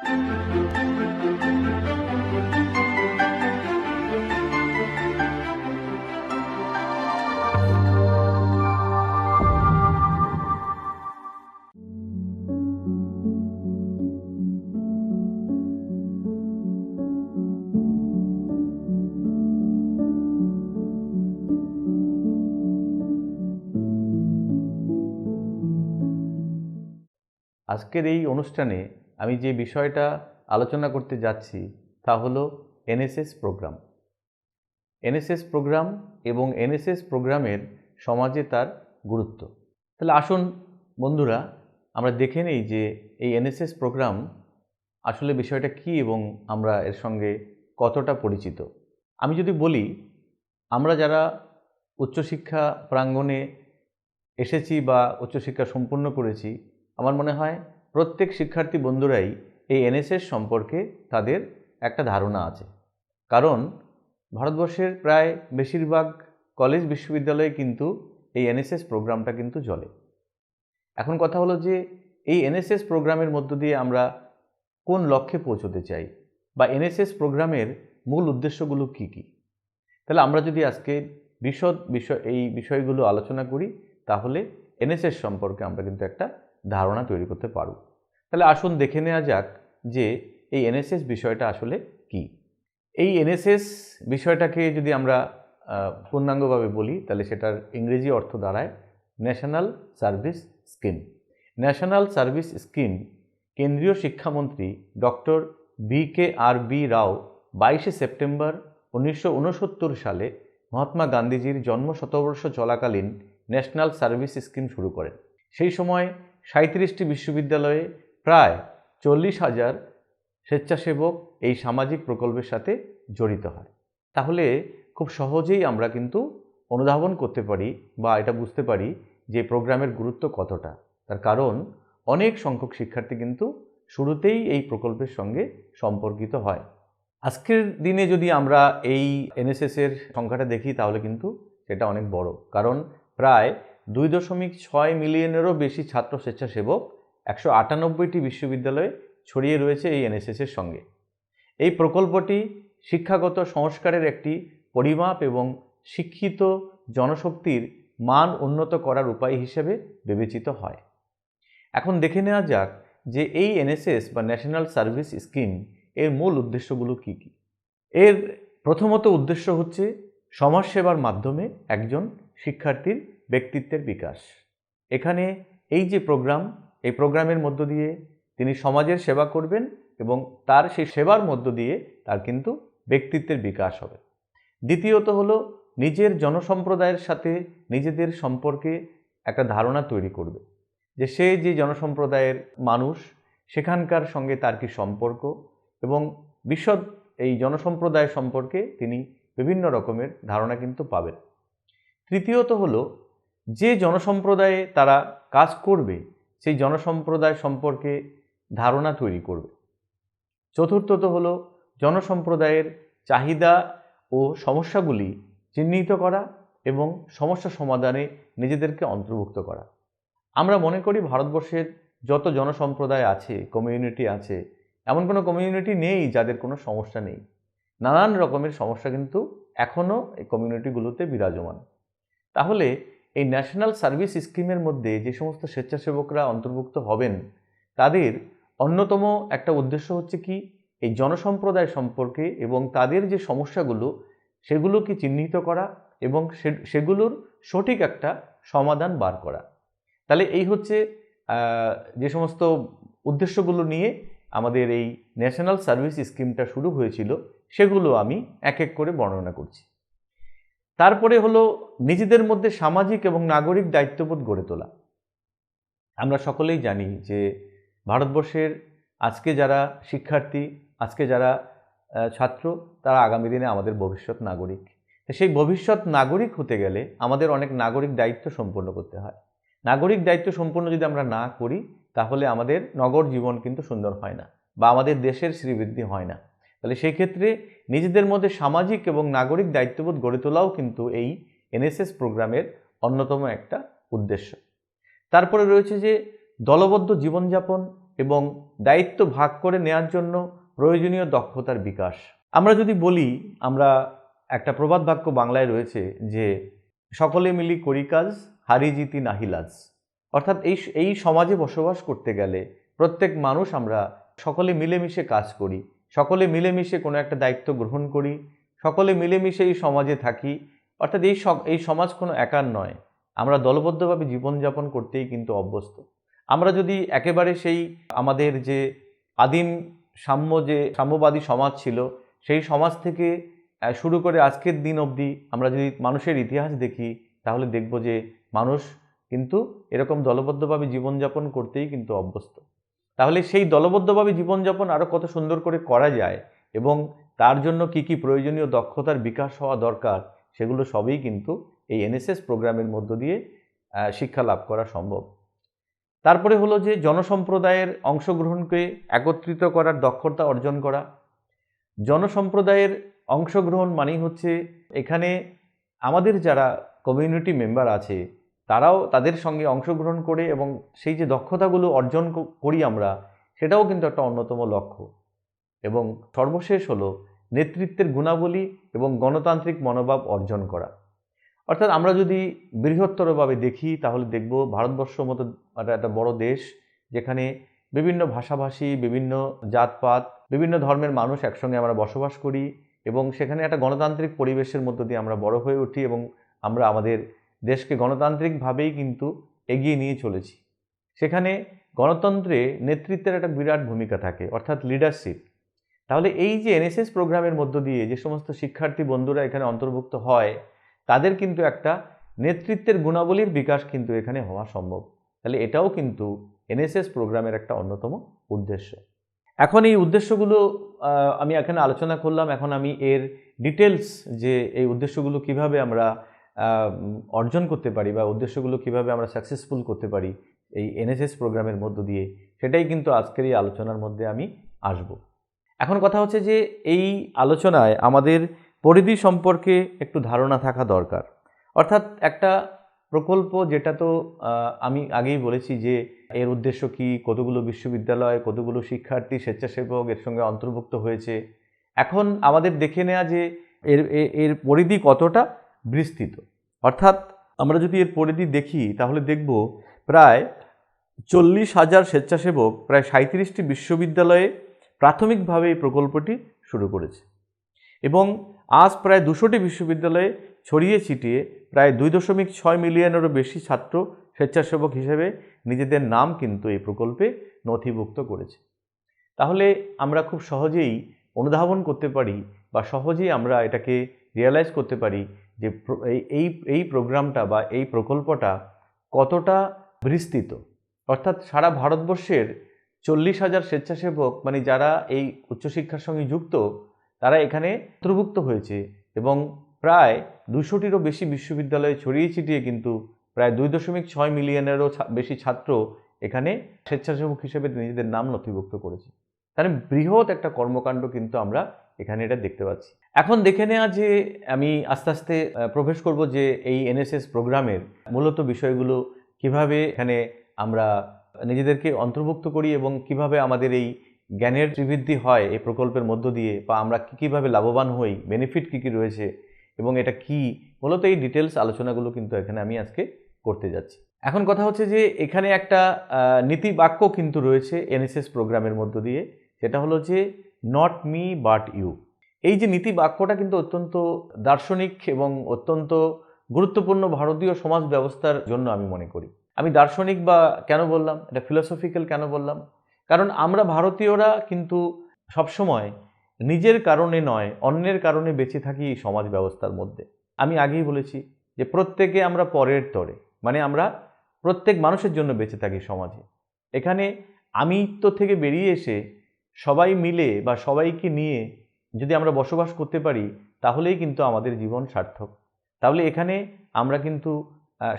আজকের এই অনুষ্ঠানে আমি যে বিষয়টা আলোচনা করতে যাচ্ছি তা হলো এনএসএস প্রোগ্রাম। এনএসএস প্রোগ্রাম এবং এনএসএস প্রোগ্রামের সমাজে তার গুরুত্ব। তাহলে আসুন বন্ধুরা, আমরা দেখে নেই যে এই এনএসএস প্রোগ্রাম আসলে বিষয়টা কী এবং আমরা এর সঙ্গে কতটা পরিচিত। আমি যদি বলি, আমরা যারা উচ্চশিক্ষা প্রাঙ্গণে এসেছি বা উচ্চশিক্ষা সম্পূর্ণ করেছি, আমার মনে হয় প্রত্যেক শিক্ষার্থী বন্ধুরাই এই এনএসএস সম্পর্কে তাদের একটা ধারণা আছে। কারণ ভারতবর্ষের প্রায় বেশিরভাগ কলেজ বিশ্ববিদ্যালয়ে কিন্তু এই এনএসএস প্রোগ্রামটা কিন্তু চলে। এখন কথা হলো যে এই এনএসএস প্রোগ্রামের মধ্য দিয়ে আমরা কোন লক্ষ্যে পৌঁছতে চাই বা এনএসএস প্রোগ্রামের মূল উদ্দেশ্যগুলো কী কী। তাহলে আমরা যদি আজকে এই বিষয়গুলো আলোচনা করি, তাহলে এনএসএস সম্পর্কে আমরা কিন্তু একটা ধারণা তৈরি করতে পারব। তাহলে আসুন দেখে নেওয়া যাক যে এই এনএসএস বিষয়টা আসলে কি। এই এনএসএস বিষয়টাকে যদি আমরা পূর্ণাঙ্গভাবে বলি, তাহলে সেটার ইংরেজি অর্থ দাঁড়ায় national service scheme. National service scheme কেন্দ্রীয় শিক্ষামন্ত্রী ডক্টর বি.কে.আর.বি. রাও 22শে সেপ্টেম্বর 1969 সালে মহাত্মা গান্ধীজির জন্ম শতবর্ষ চলাকালীন ন্যাশনাল সার্ভিস স্কিম শুরু করেন। সেই সময় 37টি বিশ্ববিদ্যালয়ে প্রায় 40,000 স্বেচ্ছাসেবক এই সামাজিক প্রকল্পের সাথে জড়িত হয়। তাহলে খুব সহজেই আমরা কিন্তু অনুধাবন করতে পারি বা এটা বুঝতে পারি যে প্রোগ্রামের গুরুত্ব কতটা। তার কারণ অনেক সংখ্যক শিক্ষার্থী কিন্তু শুরুতেই এই প্রকল্পের সঙ্গে সম্পর্কিত হয়। আজকের দিনে যদি আমরা এই এনএসএসের সংখ্যাটা দেখি, তাহলে কিন্তু সেটা অনেক বড়। কারণ প্রায় 2.6 মিলিয়নেরও বেশি ছাত্র স্বেচ্ছাসেবক 198টি বিশ্ববিদ্যালয়ে ছড়িয়ে রয়েছে এই এনএসএসের সঙ্গে। এই প্রকল্পটি শিক্ষাগত সংস্কারের একটি পরিমাপ এবং শিক্ষিত জনশক্তির মান উন্নত করার উপায় হিসেবে বিবেচিত হয়। এখন দেখে নেওয়া যাক যে এই এনএসএস বা ন্যাশনাল সার্ভিস স্কিম এর মূল উদ্দেশ্যগুলো কী কী। এর প্রথমত উদ্দেশ্য হচ্ছে সমাজসেবার মাধ্যমে একজন শিক্ষার্থীর ব্যক্তিত্বের বিকাশ। এখানে এই যে প্রোগ্রাম, এই প্রোগ্রামের মধ্য দিয়ে তিনি সমাজের সেবা করবেন এবং তার সেই সেবার মধ্য দিয়ে তার কিন্তু ব্যক্তিত্বের বিকাশ হবে। দ্বিতীয়ত হলো নিজের জনসম্প্রদায়ের সাথে নিজেদের সম্পর্কে একটা ধারণা তৈরি করবে, যে সে যে জনসম্প্রদায়ের মানুষ, সেখানকার সঙ্গে তার কি সম্পর্ক, এবং বিশদ এই জনসম্প্রদায় সম্পর্কে তিনি বিভিন্ন রকমের ধারণা কিন্তু পাবেন। তৃতীয়ত হলো যে জনসম্প্রদায়ে তারা কাজ করবে সেই জনসম্প্রদায় সম্পর্কে ধারণা তৈরি করবে। চতুর্থত হলো জনসম্প্রদায়ের চাহিদা ও সমস্যাগুলি চিহ্নিত করা এবং সমস্যা সমাধানে নিজেদেরকে অন্তর্ভুক্ত করা। আমরা মনে করি ভারতবর্ষের যত জনসম্প্রদায় আছে, কমিউনিটি আছে, এমন কোনো কমিউনিটি নেই যাদের কোনো সমস্যা নেই। নানান রকমের সমস্যা কিন্তু এখনও এই কমিউনিটিগুলোতে বিরাজমান। তাহলে এই ন্যাশনাল সার্ভিস স্কিমের মধ্যে যে সমস্ত স্বেচ্ছাসেবকরা অন্তর্ভুক্ত হবেন, তাদের অন্যতম একটা উদ্দেশ্য হচ্ছে কি, এই জনসম্প্রদায় সম্পর্কে এবং তাদের যে সমস্যাগুলো সেগুলোকে চিহ্নিত করা এবং সেগুলোর সঠিক একটা সমাধান বার করা। তাহলে এই হচ্ছে যে সমস্ত উদ্দেশ্যগুলো নিয়ে আমাদের এই ন্যাশনাল সার্ভিস স্কিমটা শুরু হয়েছিল, সেগুলো আমি এক এক করে বর্ণনা করছি। তারপরে হলো নিজেদের মধ্যে সামাজিক এবং নাগরিক দায়িত্ববোধ গড়ে তোলা। আমরা সকলেই জানি যে ভারতবর্ষের আজকে যারা শিক্ষার্থী, আজকে যারা ছাত্র, তারা আগামী দিনে আমাদের ভবিষ্যৎ নাগরিক। সেই ভবিষ্যৎ নাগরিক হতে গেলে আমাদের অনেক নাগরিক দায়িত্ব সম্পন্ন করতে হয়। নাগরিক দায়িত্ব সম্পন্ন যদি আমরা না করি, তাহলে আমাদের নগর জীবন কিন্তু সুন্দর হয় না বা আমাদের দেশের শ্রীবৃদ্ধি হয় না। তাহলে সেই ক্ষেত্রে নিজেদের মধ্যে সামাজিক এবং নাগরিক দায়িত্ববোধ গড়ে তোলাও কিন্তু এই এনএসএস প্রোগ্রামের অন্যতম একটা উদ্দেশ্য। তারপরে রয়েছে যে দলবদ্ধ জীবনযাপন এবং দায়িত্ব ভাগ করে নেওয়ার জন্য প্রয়োজনীয় দক্ষতার বিকাশ। আমরা যদি বলি, আমরা একটা প্রবাদ বাক্য বাংলায় রয়েছে যে সকলে মিলি করি কাজ, হারি জিতি নাহি লাজ। অর্থাৎ এই সমাজে বসবাস করতে গেলে প্রত্যেক মানুষ আমরা সকলে মিলেমিশে কাজ করি, সকলে মিলেমিশে কোনো একটা দায়িত্ব গ্রহণ করি, সকলে মিলেমিশে এই সমাজে থাকি। অর্থাৎ এই সমাজ কোনো একার নয়, আমরা দলবদ্ধভাবে জীবনযাপন করতেই কিন্তু অভ্যস্ত। আমরা যদি একেবারে সেই আমাদের যে আদিম সাম্যবাদী সমাজ ছিল, সেই সমাজ থেকে শুরু করে আজকের দিন অবধি আমরা যদি মানুষের ইতিহাস দেখি, তাহলে দেখব যে মানুষ কিন্তু এরকম দলবদ্ধভাবে জীবনযাপন করতেই কিন্তু অভ্যস্ত। তাহলে সেই দলবদ্ধভাবে জীবনযাপন আরও কত সুন্দর করে করা যায় এবং তার জন্য কি কি প্রয়োজনীয় দক্ষতার বিকাশ হওয়া দরকার, সেগুলো সবই কিন্তু এই এনএসএস প্রোগ্রামের মধ্য দিয়ে শিক্ষা লাভ করা সম্ভব। তারপরে হলো যে জনসম্প্রদায়ের অংশগ্রহণকে একত্রিত করার দক্ষতা অর্জন করা। জনসম্প্রদায়ের অংশগ্রহণ মানেই হচ্ছে এখানে আমাদের যারা কমিউনিটি মেম্বার আছে তারাও তাদের সঙ্গে অংশগ্রহণ করে এবং সেই যে দক্ষতাগুলো অর্জন করি আমরা, সেটাও কিন্তু একটা অন্যতম লক্ষ্য। এবং সর্বশেষ হলো নেতৃত্বের গুণাবলী এবং গণতান্ত্রিক মনোভাব অর্জন করা। অর্থাৎ আমরা যদি বৃহত্তরভাবে দেখি, তাহলে দেখব ভারতবর্ষ মতো একটা বড় দেশ, যেখানে বিভিন্ন ভাষাভাষী, বিভিন্ন জাতপাত, বিভিন্ন ধর্মের মানুষ একসঙ্গে আমরা বসবাস করি এবং সেখানে একটা গণতান্ত্রিক পরিবেশের মধ্য দিয়ে আমরা বড় হয়ে উঠি এবং আমরা আমাদের দেশকে গণতান্ত্রিকভাবেই কিন্তু এগিয়ে নিয়ে চলেছি। সেখানে গণতন্ত্রে নেতৃত্বের একটা বিরাট ভূমিকা থাকে, অর্থাৎ লিডারশিপ। তাহলে এই যে এনএসএস প্রোগ্রামের মধ্য দিয়ে যে সমস্ত শিক্ষার্থী বন্ধুরা এখানে অন্তর্ভুক্ত হয়, তাদের কিন্তু একটা নেতৃত্বের গুণাবলীর বিকাশ কিন্তু এখানে হওয়া সম্ভব। তাহলে এটাও কিন্তু এনএসএস প্রোগ্রামের একটা অন্যতম উদ্দেশ্য। এখন এই উদ্দেশ্যগুলো আমি এখানে আলোচনা করলাম। এখন আমি এর ডিটেলস, যে এই উদ্দেশ্যগুলো কিভাবে আমরা অর্জন করতে পারি বা উদ্দেশ্যগুলো কিভাবে আমরা সাকসেসফুল করতে পারি এই এনএসএস প্রোগ্রামের মধ্য দিয়ে, সেটাই কিন্তু আজকের এই আলোচনার মধ্যে আমি আসব। এখন কথা হচ্ছে যে এই আলোচনায় আমাদের পরিধি সম্পর্কে একটু ধারণা থাকা দরকার। অর্থাৎ একটা প্রকল্প, যেটা তো আমি আগেই বলেছি যে এর উদ্দেশ্য কি, কতগুলো বিশ্ববিদ্যালয়, কতগুলো শিক্ষার্থী, স্বেচ্ছাসেবক এর সঙ্গে অন্তর্ভুক্ত হয়েছে। এখন আমাদের দেখে নেওয়া যে এর পরিধি কতটা বিস্তৃত। অর্থাৎ আমরা যদি এর পরিধি দেখি, তাহলে দেখব প্রায় 40,000 স্বেচ্ছাসেবক প্রায় 37টি বিশ্ববিদ্যালয়ে প্রাথমিকভাবে এই প্রকল্পটি শুরু করেছে এবং আজ প্রায় 200টি বিশ্ববিদ্যালয়ে ছড়িয়ে ছিটিয়ে প্রায় 2.6 মিলিয়নেরও বেশি ছাত্র স্বেচ্ছাসেবক হিসেবে নিজেদের নাম কিন্তু এই প্রকল্পে নথিভুক্ত করেছে। তাহলে আমরা খুব সহজেই অনুধাবন করতে পারি বা সহজেই আমরা এটাকে রিয়েলাইজ করতে পারি যে এই প্রোগ্রামটা বা এই প্রকল্পটা কতটা বিস্তৃত। অর্থাৎ সারা ভারতবর্ষের 40,000 স্বেচ্ছাসেবক, মানে যারা এই উচ্চশিক্ষার সঙ্গে যুক্ত, তারা এখানে অন্তর্ভুক্ত হয়েছে এবং প্রায় 200টিরও বেশি বিশ্ববিদ্যালয়ে ছড়িয়ে ছিটিয়ে কিন্তু প্রায় 2.6 মিলিয়নেরও বেশি ছাত্র এখানে স্বেচ্ছাসেবক হিসেবে নিজেদের নাম নথিভুক্ত করেছে। তাহলে বৃহৎ একটা কর্মকাণ্ড কিন্তু আমরা এখানে এটা দেখতে পাচ্ছি। এখন দেখে নেওয়া যে আমি আস্তে আস্তে প্রবেশ করব যে এই এনএসএস প্রোগ্রামের মূলত বিষয়গুলো কিভাবে এখানে আমরা নিজেদেরকে অন্তর্ভুক্ত করি এবং কিভাবে আমাদের এই জ্ঞানের শ্রীবৃদ্ধি হয় এই প্রকল্পের মধ্য দিয়ে, বা আমরা কীভাবে লাভবান হই, বেনিফিট কী কী রয়েছে এবং এটা কি, মূলত এই ডিটেলস আলোচনাগুলো কিন্তু এখানে আমি আজকে করতে যাচ্ছি। এখন কথা হচ্ছে যে এখানে একটা নীতি বাক্য কিন্তু রয়েছে এনএসএস প্রোগ্রামের মধ্য দিয়ে, সেটা হলো যে নট মি বাট ইউ। এই যে নীতি বাক্যটা কিন্তু অত্যন্ত দার্শনিক এবং অত্যন্ত গুরুত্বপূর্ণ ভারতীয় সমাজ ব্যবস্থার জন্য আমি মনে করি। আমি দার্শনিক বা কেন বললাম, এটা ফিলোসফিক্যাল কেন বললাম, কারণ আমরা ভারতীয়রা কিন্তু সবসময় নিজের কারণে নয়, অন্যের কারণে বেঁচে থাকি এই সমাজ ব্যবস্থার মধ্যে। আমি আগেই বলেছি যে প্রত্যেকে আমরা পরের তরে, মানে আমরা প্রত্যেক মানুষের জন্য বেঁচে থাকি সমাজে। এখানে আমিত্ব থেকে বেরিয়ে এসে সবাই মিলে বা সবাইকে নিয়ে যদি আমরা বসবাস করতে পারি, তাহলেই কিন্তু আমাদের জীবন সার্থক। তাহলে এখানে আমরা কিন্তু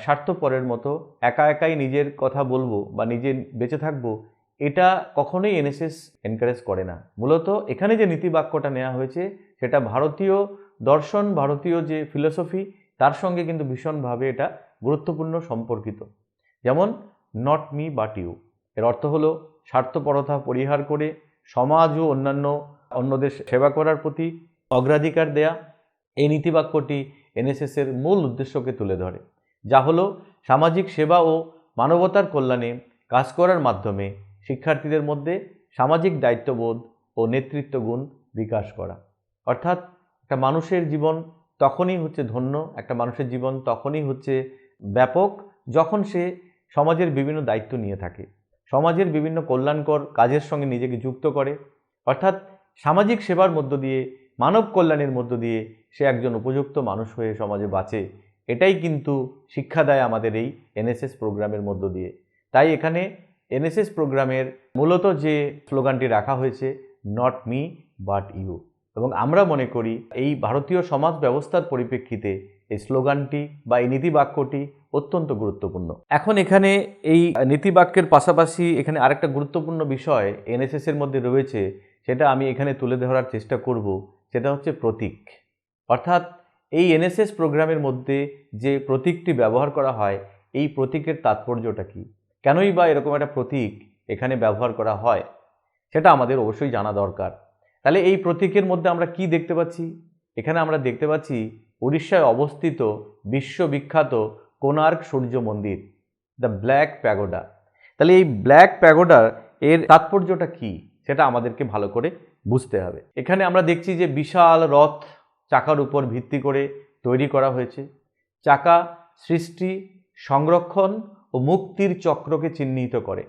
স্বার্থপরের মতো একা একাই নিজের কথা বলবো বা নিজে বেঁচে থাকবো, এটা কখনোই এনএসএস এনকারেজ করে না। মূলত এখানে যে নীতিবাক্যটা নেওয়া হয়েছে সেটা ভারতীয় দর্শন, ভারতীয় যে ফিলোসফি, তার সঙ্গে কিন্তু ভীষণভাবে এটা গুরুত্বপূর্ণ সম্পর্কিত। যেমন নট মি বাট ইউ, এর অর্থ হলো স্বার্থপরতা পরিহার করে সমাজ ও অন্যদের সেবা করার প্রতি অগ্রাধিকার দেয়া, এই নীতিবাক্যটি এনএসএসের মূল উদ্দেশ্যকে তুলে ধরে, যা হলো সামাজিক সেবা ও মানবতার কল্যাণে কাজ করার মাধ্যমে শিক্ষার্থীদের মধ্যে সামাজিক দায়িত্ববোধ ও নেতৃত্ব গুণ বিকাশ করা। অর্থাৎ একটা মানুষের জীবন তখনই হচ্ছে ধন্য, একটা মানুষের জীবন তখনই হচ্ছে ব্যাপক, যখন সে সমাজের বিভিন্ন দায়িত্ব নিয়ে থাকে, সমাজের বিভিন্ন কল্যাণকর কাজের সঙ্গে নিজেকে যুক্ত করে। অর্থাৎ সামাজিক সেবার মধ্য দিয়ে, মানব কল্যাণের মধ্য দিয়ে সে একজন উপযুক্ত মানুষ হয়ে সমাজে বাঁচে। এটাই কিন্তু শিক্ষা দেয় আমাদের এই এনএসএস প্রোগ্রামের মধ্য দিয়ে। তাই এখানে এনএসএস প্রোগ্রামের মূলত যে স্লোগানটি রাখা হয়েছে, নট মি বাট ইউ, এবং আমরা মনে করি এই ভারতীয় সমাজ ব্যবস্থার পরিপ্রেক্ষিতে এই স্লোগানটি বা এই নীতিবাক্যটি অত্যন্ত গুরুত্বপূর্ণ। এখন এখানে এই নীতিবাক্যের পাশাপাশি এখানে আরেকটা গুরুত্বপূর্ণ বিষয় এনএসএস এর মধ্যে রয়েছে, সেটা আমি এখানে তুলে ধরার চেষ্টা করব, সেটা হচ্ছে প্রতীক। অর্থাৎ এই এনএসএস প্রোগ্রামের মধ্যে যে প্রতীকটি ব্যবহার করা হয়, এই প্রতীকের তাৎপর্যটা কী, কেনই বা এরকম একটা প্রতীক এখানে ব্যবহার করা হয়, সেটা আমাদের অবশ্যই জানা দরকার। তাহলে এই প্রতীকের মধ্যে আমরা কি দেখতে পাচ্ছি? এখানে আমরা দেখতে পাচ্ছি উড়িষ্যায় অবস্থিত বিশ্ববিখ্যাত কোণার্ক সূর্য মন্দির, দ্য ব্ল্যাক প্যাগোডা। তাহলে এই ব্ল্যাক প্যাগোডার এর তাৎপর্যটা কি, সেটা আমাদেরকে ভালো করে বুঝতে হবে। এখানে আমরা দেখছি যে বিশাল রথ চাকার উপর ভিত্তি করে তৈরি করা হয়েছে। চাকা সৃষ্টি, সংরক্ষণ ও মুক্তির চক্রকে চিহ্নিত করে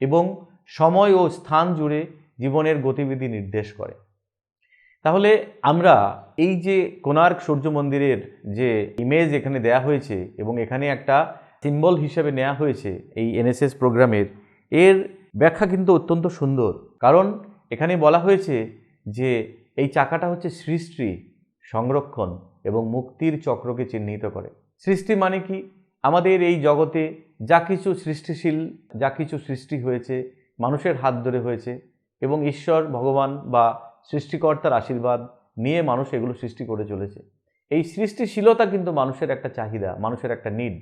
এবং সময় ও স্থান জুড়ে জীবনের গতিবিধি নির্দেশ করে। তাহলে আমরা এই যে কোণার্ক সূর্য মন্দিরের যে ইমেজ এখানে দেয়া হয়েছে এবং এখানে একটা সিম্বল হিসেবে নেওয়া হয়েছে এই এনএসএস প্রোগ্রামের, এর ব্যাখ্যা কিন্তু অত্যন্ত সুন্দর। কারণ এখানে বলা হয়েছে যে এই চাকাটা হচ্ছে সৃষ্টি, সংরক্ষণ এবং মুক্তির চক্রকে চিহ্নিত করে। সৃষ্টি মানে কি? আমাদের এই জগতে যা কিছু সৃষ্টিশীল, যা কিছু সৃষ্টি হয়েছে মানুষের হাত ধরে হয়েছে, এবং ঈশ্বর ভগবান বা সৃষ্টিকর্তার আশীর্বাদ নিয়ে মানুষ এগুলো সৃষ্টি করে চলেছে। এই সৃষ্টিশীলতা কিন্তু মানুষের একটা চাহিদা, মানুষের একটা নিড।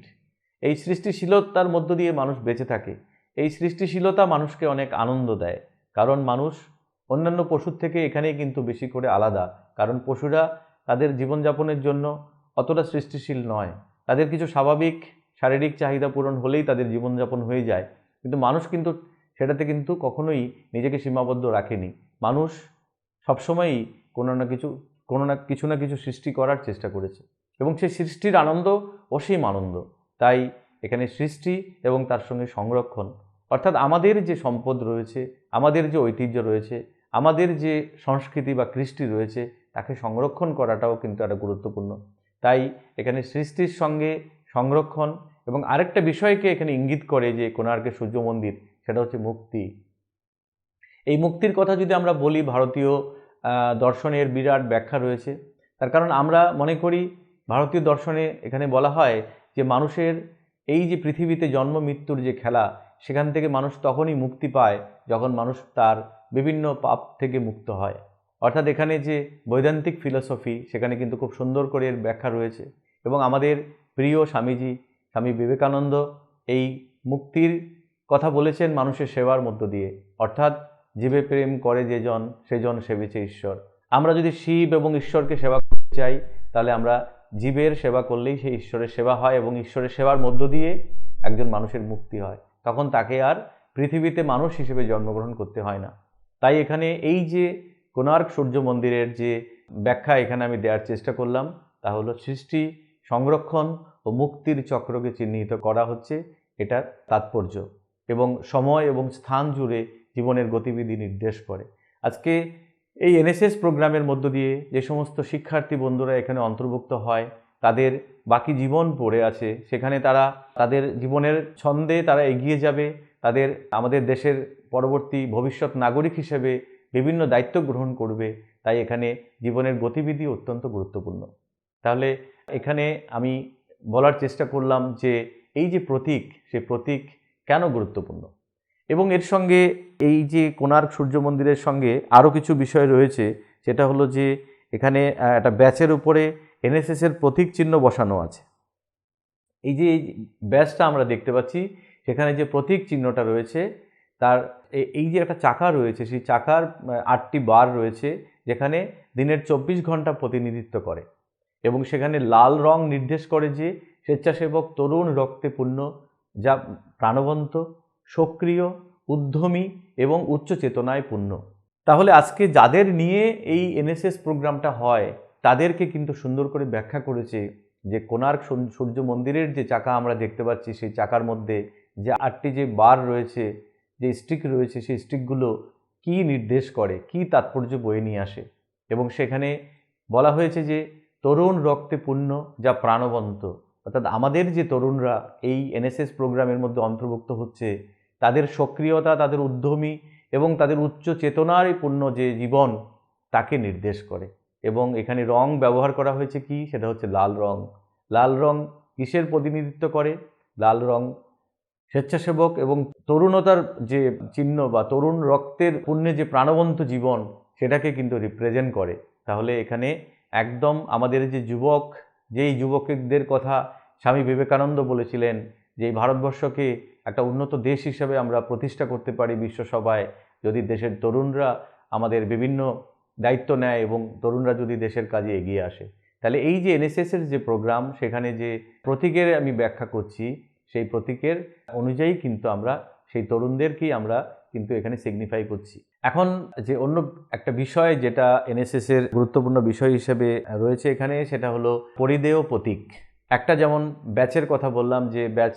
এই সৃষ্টিশীলতার মধ্য দিয়ে মানুষ বেঁচে থাকে। এই সৃষ্টিশীলতা মানুষকে অনেক আনন্দ দেয়, কারণ মানুষ অন্যান্য পশুর থেকে এখানেই কিন্তু বেশি করে আলাদা। কারণ পশুরা তাদের জীবনযাপনের জন্য অতটা সৃষ্টিশীল নয়, তাদের কিছু স্বাভাবিক শারীরিক চাহিদা পূরণ হলেই তাদের জীবনযাপন হয়ে যায়। কিন্তু মানুষ কিন্তু সেটাতে কিন্তু কখনোই নিজেকে সীমাবদ্ধ রাখেনি। মানুষ সবসময়ই কোনো না কিছু সৃষ্টি করার চেষ্টা করেছে, এবং সেই সৃষ্টির আনন্দ অসীম আনন্দ। তাই এখানে সৃষ্টি এবং তার সঙ্গে সংরক্ষণ, অর্থাৎ আমাদের যে সম্পদ রয়েছে, আমাদের যে ঐতিহ্য রয়েছে, আমাদের যে সংস্কৃতি বা কৃষ্টি রয়েছে, তাকে সংরক্ষণ করাটাও কিন্তু একটা গুরুত্বপূর্ণ। তাই এখানে সৃষ্টির সঙ্গে সংরক্ষণ, এবং আরেকটা বিষয়কে এখানে ইঙ্গিত করে যে কোণার্কের সূর্য মন্দির, সেটা হচ্ছে মুক্তি। এই মুক্তির কথা যদি আমরা বলি, ভারতীয় দর্শনের বিরাট ব্যাখ্যা রয়েছে। তার কারণ আমরা মনে করি ভারতীয় দর্শনে এখানে বলা হয় যে মানুষের এই যে পৃথিবীতে জন্ম মৃত্যুর যে খেলা, সেখান থেকে মানুষ তখনই মুক্তি পায় যখন মানুষ তার বিভিন্ন পাপ থেকে মুক্ত হয়। অর্থাৎ এখানে যে বৈদান্তিক ফিলসফি, সেখানে কিন্তু খুব সুন্দর করে এর ব্যাখ্যা রয়েছে। এবং আমাদের প্রিয় স্বামীজি, স্বামী বিবেকানন্দ, এই মুক্তির কথা বলেছেন মানুষের সেবার মধ্য দিয়ে। অর্থাৎ জীবে প্রেম করে যেজন, সেজন সেবিছে ঈশ্বর। আমরা যদি শিব এবং ঈশ্বরকে সেবা করতে চাই, তাহলে আমরা জীবের সেবা করলেই সেই ঈশ্বরের সেবা হয়, এবং ঈশ্বরের সেবার মধ্য দিয়ে একজন মানুষের মুক্তি হয়। তখন তাকে আর পৃথিবীতে মানুষ হিসেবে জন্মগ্রহণ করতে হয় না। তাই এখানে এই যে কোণার্ক সূর্য মন্দিরের যে ব্যাখ্যা এখানে আমি দেওয়ার চেষ্টা করলাম, তা হলো সৃষ্টি, সংরক্ষণ ও মুক্তির চক্রকে চিহ্নিত করা হচ্ছে এটার তাৎপর্য, এবং সময় এবং স্থান জুড়ে জীবনের গতিবিধি নির্দেশ করে। আজকে এই এনএসএস প্রোগ্রামের মধ্য দিয়ে যে সমস্ত শিক্ষার্থী বন্ধুরা এখানে অন্তর্ভুক্ত হয়, তাদের বাকি জীবন পড়ে আছে, সেখানে তারা তাদের জীবনের ছন্দে তারা এগিয়ে যাবে, তাদের আমাদের দেশের পরবর্তী ভবিষ্যৎ নাগরিক হিসেবে বিভিন্ন দায়িত্ব গ্রহণ করবে। তাই এখানে জীবনের গতিবিধি অত্যন্ত গুরুত্বপূর্ণ। তাহলে এখানে আমি বলার চেষ্টা করলাম যে এই যে প্রতীক, সে প্রতীক কেন গুরুত্বপূর্ণ, এবং এর সঙ্গে এই যে কোণার্ক সূর্য মন্দিরের সঙ্গে আরও কিছু বিষয় রয়েছে। সেটা হলো যে এখানে একটা ব্যাচের উপরে এনএসএসের প্রতীক চিহ্ন বসানো আছে। এই যে ব্যাচটা আমরা দেখতে পাচ্ছি, সেখানে যে প্রতীক চিহ্নটা রয়েছে, তার এই যে একটা চাকা রয়েছে, সেই চাকার 8টি বার রয়েছে, যেখানে দিনের 24 ঘন্টা প্রতিনিধিত্ব করে এবং সেখানে লাল রং নির্দেশ করে যে স্বেচ্ছাসেবক তরুণ রক্তে পূর্ণ, যা প্রাণবন্ত, সক্রিয়, উদ্যমী এবং উচ্চ চেতনায় পূর্ণ। তাহলে আজকে যাদের নিয়ে এই এনএসএস প্রোগ্রামটা হয় তাদেরকে কিন্তু সুন্দর করে ব্যাখ্যা করেছে যে কোণার্ক সূর্য মন্দিরের যে চাকা আমরা দেখতে পাচ্ছি, সেই চাকার মধ্যে যে 8টি যে বার রয়েছে, যে স্টিক রয়েছে, সেই স্টিকগুলো কি নির্দেশ করে, কি তাৎপর্য বয়ে নিয়ে আসে। এবং সেখানে বলা হয়েছে যে তরুণ রক্তে পূর্ণ, যা প্রাণবন্ত, অর্থাৎ আমাদের যে তরুণরা এই এনএসএস প্রোগ্রামের মধ্যে অন্তর্ভুক্ত হচ্ছে, তাদের সক্রিয়তা, তাদের উদ্যমী এবং তাদের উচ্চ চেতনায় পূর্ণ যে জীবন, তাকে নির্দেশ করে। এবং এখানে রং ব্যবহার করা হয়েছে কি, সেটা হচ্ছে লাল রং। লাল রং কিসের প্রতিনিধিত্ব করে? লাল রং স্বেচ্ছাসেবক এবং তরুণতার যে চিহ্ন বা তরুণ রক্তের পুণ্যে যে প্রাণবন্ত জীবন, সেটাকে কিন্তু রিপ্রেজেন্ট করে। তাহলে এখানে একদম আমাদের যে যুবক, যেই যুবকদের কথা স্বামী বিবেকানন্দ বলেছিলেন যে এই ভারতবর্ষকে একটা উন্নত দেশ হিসেবে আমরা প্রতিষ্ঠা করতে পারি বিশ্বসভায়, যদি দেশের তরুণরা আমাদের বিভিন্ন দায়িত্ব নেয় এবং তরুণরা যদি দেশের কাজে এগিয়ে আসে। তাহলে এই যে এনএসএসের যে প্রোগ্রাম, সেখানে যে প্রতীকের আমি ব্যাখ্যা করছি, সেই প্রতীকের অনুযায়ী কিন্তু আমরা সেই তরুণদেরকেই আমরা কিন্তু এখানে সিগনিফাই করছি। এখন যে অন্য একটা বিষয় যেটা এনএসএসের গুরুত্বপূর্ণ বিষয় হিসেবে রয়েছে এখানে, সেটা হলো পরিধেয় প্রতীক। একটা যেমন ব্যাচের কথা বললাম, যে ব্যাচ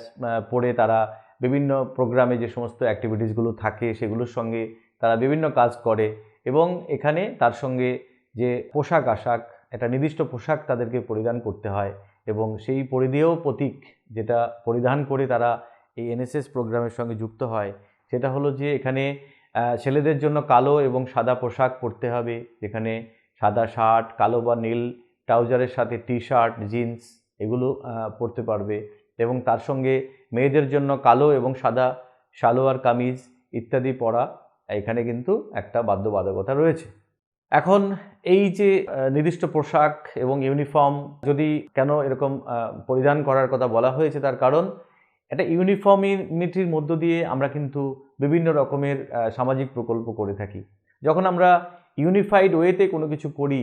পড়ে তারা বিভিন্ন প্রোগ্রামে যে সমস্ত অ্যাক্টিভিটিসগুলো থাকে সেগুলোর সঙ্গে তারা বিভিন্ন কাজ করে এবং এখানে তার সঙ্গে যে পোশাক আশাক, একটা নির্দিষ্ট পোশাক তাদেরকে পরিধান করতে হয় এবং সেই পরিধেয় প্রতীক যেটা পরিধান করে তারা এই এনএসএস প্রোগ্রামের সঙ্গে যুক্ত হয়, সেটা হলো যে এখানে ছেলেদের জন্য কালো এবং সাদা পোশাক পরতে হবে, যেখানে সাদা শার্ট, কালো বা নীল ট্রাউজারের সাথে টি শার্ট, জিন্স এগুলো পরতে পারবে এবং তার সঙ্গে মেয়েদের জন্য কালো এবং সাদা সালোয়ার কামিজ ইত্যাদি পরা এখানে কিন্তু একটা বাধ্যবাধকতা রয়েছে। এখন এই যে নির্দিষ্ট পোশাক এবং ইউনিফর্ম, যদি কেন এরকম পরিধান করার কথা বলা হয়েছে, তার কারণ একটা ইউনিফর্মিটির মধ্য দিয়ে আমরা কিন্তু বিভিন্ন রকমের সামাজিক প্রকল্প করে থাকি। যখন আমরা ইউনিফাইড ওয়েতে কোনো কিছু করি,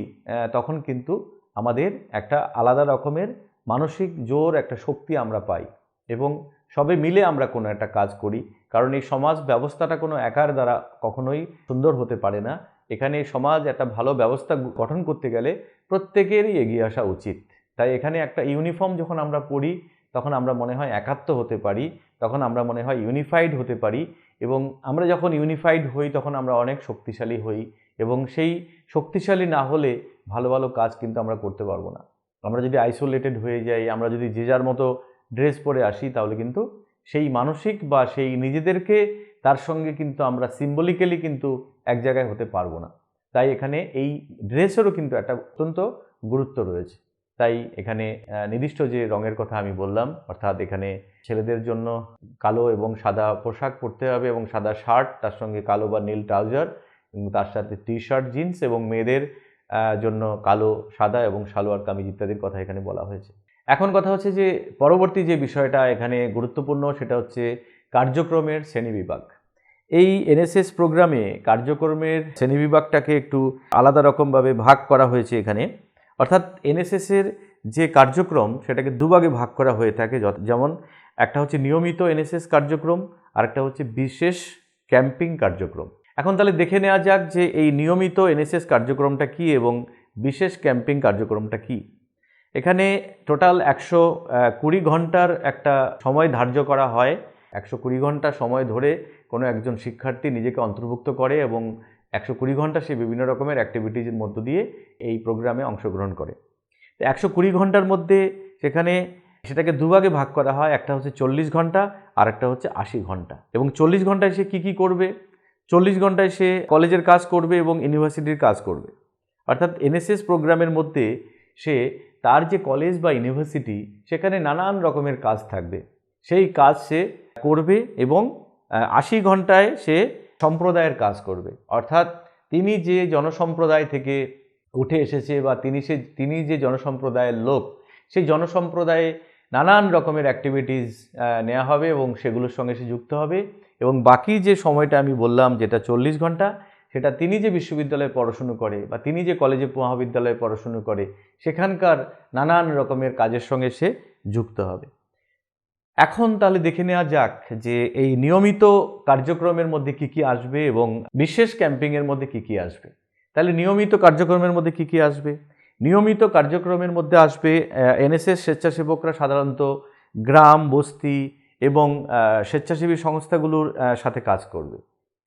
তখন কিন্তু আমাদের একটা আলাদা রকমের মানসিক জোর, একটা শক্তি আমরা পাই এবং সবে মিলে আমরা কোনো একটা কাজ করি। কারণ এই সমাজ ব্যবস্থাটা কোনো একার দ্বারা কখনোই সুন্দর হতে পারে না। এখানে সমাজ একটা ভালো ব্যবস্থা গঠন করতে গেলে প্রত্যেকেরই এগিয়ে আসা উচিত। তাই এখানে একটা ইউনিফর্ম যখন আমরা পরি, তখন আমরা মনে হয় একাত্ম হতে পারি, তখন আমরা মনে হয় ইউনিফাইড হতে পারি এবং আমরা যখন ইউনিফাইড হই তখন আমরা অনেক শক্তিশালী হই এবং সেই শক্তিশালী না হলে ভালো ভালো কাজ কিন্তু আমরা করতে পারবো না। আমরা যদি আইসোলেটেড হয়ে যাই, আমরা যদি যে যার মতো ড্রেস পরে আসি, তাহলে কিন্তু সেই মানসিক বা সেই নিজেদেরকে তার সঙ্গে কিন্তু আমরা সিম্বলিক্যালি কিন্তু এক জায়গায় হতে পারবো না। তাই এখানে এই ড্রেসেরও কিন্তু একটা অত্যন্ত গুরুত্ব রয়েছে। তাই এখানে নির্দিষ্ট যে রঙের কথা আমি বললাম, অর্থাৎ এখানে ছেলেদের জন্য কালো এবং সাদা পোশাক পরতে হবে এবং সাদা শার্ট, তার সঙ্গে কালো বা নীল ট্রাউজার এবং তার সাথে টি শার্ট, জিন্স, এবং মেয়েদের জন্য কালো, সাদা এবং সালোয়ার কামিজ ইত্যাদির কথা এখানে বলা হয়েছে। এখন কথা হচ্ছে যে পরবর্তী যে বিষয়টা এখানে গুরুত্বপূর্ণ, সেটা হচ্ছে কার্যক্রমের শ্রেণীবিভাগ। এই এনএসএস প্রোগ্রামে কার্যক্রমের শ্রেণীবিভাগটাকে একটু আলাদা রকমভাবে ভাগ করা হয়েছে এখানে। অর্থাৎ এনএসএসের যে কার্যক্রম সেটাকে দুভাগে ভাগ করা হয়ে থাকে। যেমন একটা হচ্ছে নিয়মিত এনএসএস কার্যক্রম আর একটা হচ্ছে বিশেষ ক্যাম্পিং কার্যক্রম। এখন তাহলে দেখে নেওয়া যাক যে এই নিয়মিত এনএসএস কার্যক্রমটা কি এবং বিশেষ ক্যাম্পিং কার্যক্রমটা কি। এখানে টোটাল 120 ঘন্টার একটা সময় ধার্য করা হয়। 120 ঘন্টা সময় ধরে কোনো একজন শিক্ষার্থী নিজেকে অন্তর্ভুক্ত করে এবং 120 ঘন্টা সে বিভিন্ন রকমের অ্যাক্টিভিটিজের মধ্য দিয়ে এই প্রোগ্রামে অংশগ্রহণ করে। 120 ঘন্টার মধ্যে সেটাকে দুভাগে ভাগ করা হয়। একটা হচ্ছে 40 ঘন্টা আর একটা হচ্ছে 80 ঘন্টা। এবং 40 ঘন্টায় সে কী করবে? 40 ঘন্টায় সে কলেজের কাজ করবে এবং ইউনিভার্সিটির কাজ করবে। অর্থাৎ এনএসএস প্রোগ্রামের মধ্যে সে তার যে কলেজ বা ইউনিভার্সিটি, সেখানে নানান রকমের কাজ থাকবে, সেই কাজ সে করবে এবং 80 ঘন্টায় সে সম্প্রদায়ের কাজ করবে। অর্থাৎ তিনি যে জনসম্প্রদায় থেকে উঠে এসেছে বা তিনি যে জনসম্প্রদায়ের লোক, সেই জনসম্প্রদায়ে নানান রকমের অ্যাক্টিভিটিস নেওয়া হবে এবং সেগুলোর সঙ্গে সে যুক্ত হবে এবং বাকি যে সময়টা আমি বললাম যেটা 40 ঘন্টা, সেটা তিনি যে বিশ্ববিদ্যালয়ে পড়াশুনো করে বা তিনি যে কলেজে মহাবিদ্যালয়ে পড়াশুনো করে সেখানকার নানান রকমের কাজের সঙ্গে সে যুক্ত হবে। এখন তাহলে দেখে নেওয়া যাক যে এই নিয়মিত কার্যক্রমের মধ্যে কি কি আসবে এবং বিশেষ ক্যাম্পিংয়ের মধ্যে কি কি আসবে। তাহলে নিয়মিত কার্যক্রমের মধ্যে কি কি আসবে? নিয়মিত কার্যক্রমের মধ্যে আসবে এনএসএস স্বেচ্ছাসেবকরা সাধারণত গ্রাম, বস্তি এবং স্বেচ্ছাসেবী সংস্থাগুলোর সাথে কাজ করবে।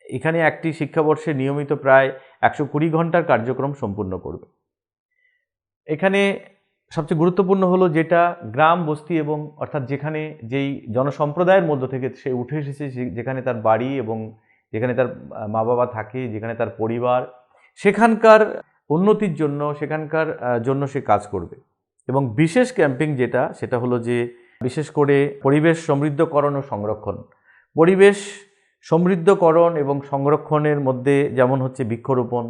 এখানে একটি শিক্ষাবর্ষে নিয়মিত প্রায় 120 ঘন্টার কার্যক্রম সম্পূর্ণ করবে। এখানে সবচেয়ে গুরুত্বপূর্ণ হলো যেটা গ্রাম, বস্তি এবং অর্থাৎ যেখানে যেই জনসম্প্রদায়ের মধ্য থেকে সে উঠে এসেছে, যেখানে তার বাড়ি এবং যেখানে তার মা বাবা থাকে, যেখানে তার পরিবার, সেখানকার উন্নতির জন্য, সেখানকার জন্য সে কাজ করবে। এবং বিশেষ ক্যাম্পিং যেটা, সেটা হলো যে বিশেষ করে পরিবেশ সমৃদ্ধকরণ ও সংরক্ষণ। পরিবেশ সমৃদ্ধকরণ এবং সংরক্ষণের মধ্যে যেমন হচ্ছে বৃক্ষরোপণ,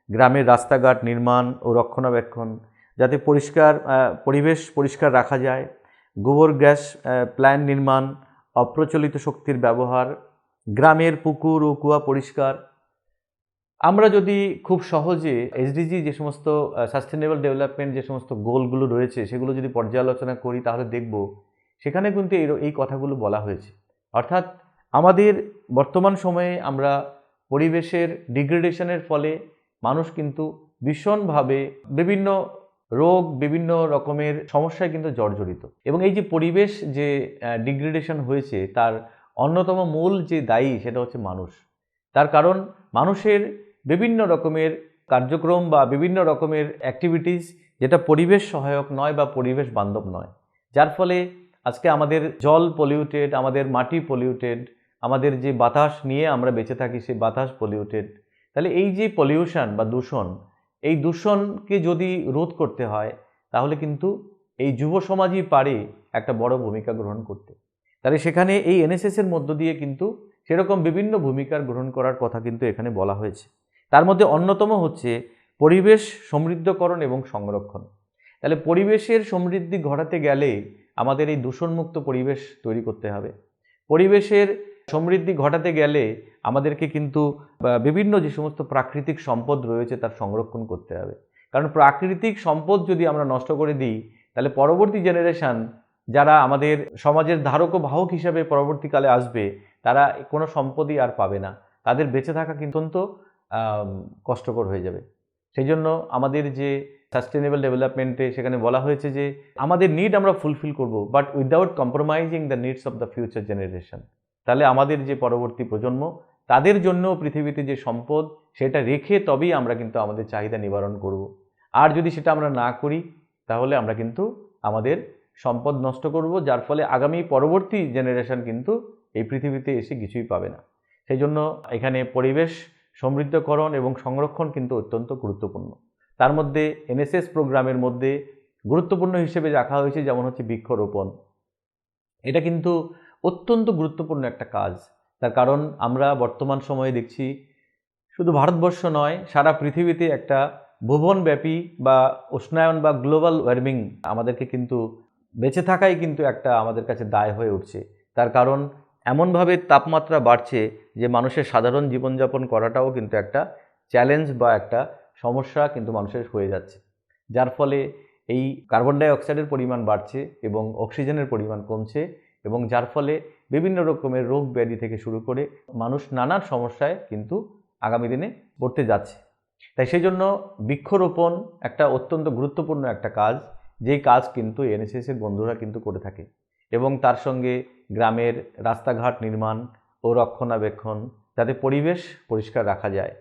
গ্রামের রাস্তাঘাট নির্মাণ ও রক্ষণাবেক্ষণ, যাতে পরিবেশ পরিষ্কার রাখা যায়, গোবর গ্যাস প্ল্যান্ট নির্মাণ, অপ্রচলিত শক্তির ব্যবহার, গ্রামের পুকুর ও কুয়া পরিষ্কার। আমরা যদি খুব সহজে এসডিজি যে সমস্ত সাস্টেনেবল ডেভেলপমেন্ট যে সমস্ত গোলগুলো রয়েছে সেগুলো যদি পর্যালোচনা করি তাহলে দেখব সেখানে কিন্তু এই কথাগুলো বলা হয়েছে। অর্থাৎ আমাদের বর্তমান সময়ে আমরা পরিবেশের ডিগ্রেডেশনের ফলে মানুষ কিন্তু ভীষণভাবে বিভিন্ন রোগ, বিভিন্ন রকমের সমস্যায় কিন্তু জর্জরিত। এবং এই যে পরিবেশ যে ডিগ্রেডেশন হয়েছে তার অন্যতম মূল যে দায়ী সেটা হচ্ছে মানুষ। তার কারণ মানুষের বিভিন্ন রকমের কার্যক্রম বা বিভিন্ন রকমের অ্যাক্টিভিটিস যেটা পরিবেশ সহায়ক নয় বা পরিবেশ বান্ধব নয়, যার ফলে আজকে আমাদের জল পলিউটেড, আমাদের মাটি পলিউটেড, আমাদের যে বাতাস নিয়ে আমরা বেঁচে থাকি সেই বাতাস পলিউটেড। তাহলে এই যে পলিউশন বা দূষণ, এই দূষণকে যদি রোধ করতে হয় তাহলে কিন্তু এই যুব সমাজই পারে একটা বড় ভূমিকা গ্রহণ করতে। তাহলে সেখানে এই এনএসএসের মধ্য দিয়ে কিন্তু সেরকম বিভিন্ন ভূমিকা গ্রহণ করার কথা কিন্তু এখানে বলা হয়েছে। তার মধ্যে অন্যতম হচ্ছে পরিবেশ সমৃদ্ধকরণ এবং সংরক্ষণ। তাহলে পরিবেশের সমৃদ্ধি ঘটাতে গেলে আমাদের এই দূষণমুক্ত পরিবেশ তৈরি করতে হবে। পরিবেশের সমৃদ্ধি ঘটাতে গেলে আমাদেরকে কিন্তু বিভিন্ন যে সমস্ত প্রাকৃতিক সম্পদ রয়েছে তার সংরক্ষণ করতে হবে। কারণ প্রাকৃতিক সম্পদ যদি আমরা নষ্ট করে দিই তাহলে পরবর্তী জেনারেশন যারা আমাদের সমাজের ধারক ও বাহক হিসাবে পরবর্তীকালে আসবে তারা কোনো সম্পদই আর পাবে না। তাদের বেঁচে থাকা কিন্তু অত্যন্ত কষ্টকর হয়ে যাবে। সেই জন্য আমাদের যে সাস্টেনেবল ডেভেলপমেন্টে সেখানে বলা হয়েছে যে আমাদের নিড আমরা ফুলফিল করব, but without compromising the needs of the future generation. তাহলে আমাদের যে পরবর্তী প্রজন্ম তাদের জন্য পৃথিবীতে যে সম্পদ সেটা রেখে তবেই আমরা কিন্তু আমাদের চাহিদা নিবারণ করব। আর যদি সেটা আমরা না করি তাহলে আমরা কিন্তু আমাদের সম্পদ নষ্ট করব, যার ফলে আগামী পরবর্তী জেনারেশন কিন্তু এই পৃথিবীতে এসে কিছুই পাবে না। সেই জন্য এখানে পরিবেশ সমৃদ্ধকরণ এবং সংরক্ষণ কিন্তু অত্যন্ত গুরুত্বপূর্ণ। তার মধ্যে এনএসএস প্রোগ্রামের মধ্যে গুরুত্বপূর্ণ হিসেবে রাখা হয়েছে যেমন হচ্ছে বৃক্ষরোপণ। এটা কিন্তু অত্যন্ত গুরুত্বপূর্ণ একটা কাজ। তার কারণ আমরা বর্তমান সময়ে দেখছি শুধু ভারতবর্ষ নয়, সারা পৃথিবীতে একটা ভুবনব্যাপী বা উষ্ণায়ন বা গ্লোবাল ওয়ার্মিং আমাদেরকে কিন্তু বেঁচে থাকাই কিন্তু একটা আমাদের কাছে দায় হয়ে উঠছে। তার কারণ এমনভাবে তাপমাত্রা বাড়ছে যে মানুষের সাধারণ জীবনযাপন করাটাও কিন্তু একটা চ্যালেঞ্জ বা একটা সমস্যা কিন্তু মানুষের হয়ে যাচ্ছে, যার ফলে এই কার্বন ডাই অক্সাইডের পরিমাণ বাড়ছে এবং অক্সিজেনের পরিমাণ কমছে এবং যার ফলে বিভিন্ন রকমের রোগ ব্যাধি থেকে শুরু করে মানুষ নানান সমস্যায় কিন্তু আগামী দিনে পড়তে যাচ্ছে। তাই সেই জন্য বৃক্ষরোপণ একটা অত্যন্ত গুরুত্বপূর্ণ একটা কাজ, যেই কাজ কিন্তু এনএসএসের বন্ধুরা কিন্তু করে থাকে। এবং তার সঙ্গে গ্রামের রাস্তাঘাট নির্মাণ ও রক্ষণাবেক্ষণ, যাতে পরিবেশ পরিষ্কার রাখা যায়।